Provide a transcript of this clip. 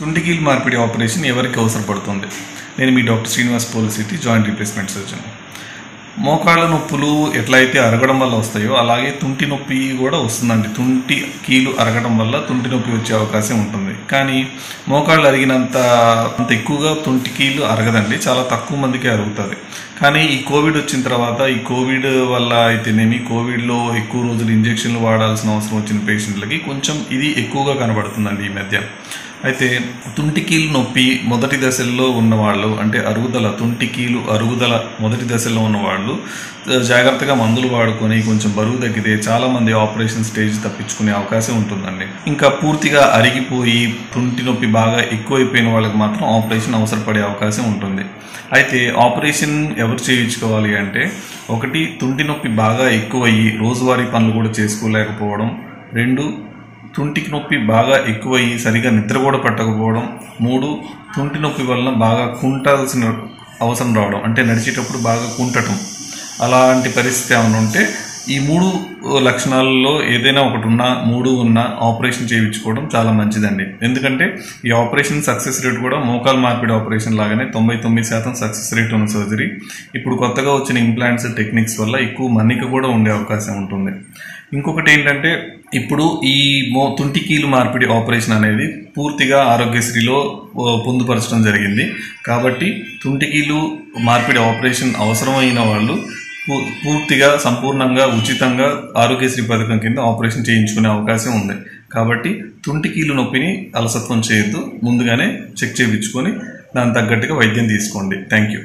తుంటికీలు మార్పిడి ఆపరేషన్ ఎవరికి అవసరపడుతుంది? నేను మీ doctor Srinivas Polisetty, joint replacement surgeon. మోకాళ్ళ నొప్పులు ఎట్లయితే అరగడం వల్ల వస్తాయో అలాగే తుంటి నొప్పి కూడా వస్తుందండి. తుంటి కీలు అరగడం వల్ల తుంటి నొప్పి వచ్చే అవకాశం ఉంటుంది. కానీ మోకాళ్ళు అరిగినంత ఎక్కువగా తుంటి కీలు అరగదండి, చాలా తక్కువ మందికి అరుగుతుంది. కానీ ఈ కోవిడ్ వచ్చిన తర్వాత, ఈ కోవిడ్ వల్ల అయితేనేమి, కోవిడ్లో ఎక్కువ రోజులు ఇంజక్షన్లు వాడాల్సిన అవసరం వచ్చిన పేషెంట్లకి కొంచెం ఇది ఎక్కువగా కనబడుతుందండి ఈ మధ్య. అయితే తుంటికీలు నొప్పి మొదటి దశల్లో ఉన్నవాళ్ళు, అంటే అరుగుదల, తుంటికీలు అరుగుదల మొదటి దశలో ఉన్నవాళ్ళు జాగ్రత్తగా మందులు వాడుకొని కొంచెం బరువు తగ్గితే చాలామంది ఆపరేషన్ స్టేజ్ తప్పించుకునే అవకాశం ఉంటుందండి. ఇంకా పూర్తిగా అరిగిపోయి తుంటి నొప్పి బాగా ఎక్కువైపోయిన వాళ్ళకి మాత్రం ఆపరేషన్ అవసరపడే అవకాశం ఉంటుంది. అయితే ఆపరేషన్ ఎవరు చేయించుకోవాలి అంటే, ఒకటి, తుంటి నొప్పి బాగా ఎక్కువయ్యి రోజువారీ పనులు కూడా చేసుకోలేకపోవడం. 2, తుంటికి నొప్పి బాగా ఎక్కువయ్యి సరిగా నిద్ర కూడా పట్టకపోవడం. 3, తుంటి నొప్పి వలన బాగా కుంటాల్సిన అవసరం రావడం, అంటే నడిచేటప్పుడు బాగా కుంటటం. అలాంటి పరిస్థితి ఏమైనా ఉంటే ఈ 3 లక్షణాలలో ఏదైనా ఒకటి ఉన్నా, 3 ఉన్నా ఆపరేషన్ చేయించుకోవడం చాలా మంచిదండి. ఎందుకంటే ఈ ఆపరేషన్ సక్సెస్ రేట్ కూడా మోకాలు మార్పిడి ఆపరేషన్ లాగానే 99% సక్సెస్ రేట్ ఉన్న సర్జరీ. ఇప్పుడు కొత్తగా వచ్చిన ఇంప్లాంట్స్ టెక్నిక్స్ వల్ల ఎక్కువ మన్నిక కూడా ఉండే అవకాశం ఉంటుంది. ఇంకొకటి ఏంటంటే, ఇప్పుడు ఈ తుంటికీలు మార్పిడి ఆపరేషన్ అనేది పూర్తిగా ఆరోగ్యశ్రీలో పొందుపరచడం జరిగింది. కాబట్టి తుంటికీలు మార్పిడి ఆపరేషన్ అవసరమైన వాళ్ళు పూర్తిగా సంపూర్ణంగా ఉచితంగా ఆరోగ్యశ్రీ పథకం కింద ఆపరేషన్ చేయించుకునే అవకాశం ఉంది. కాబట్టి తుంటికీలు నొప్పిని అలసత్వం చేయొద్దు, ముందుగానే చెక్ చేయించుకొని దానికి తగ్గట్టుగా వైద్యం తీసుకోండి. Thank you.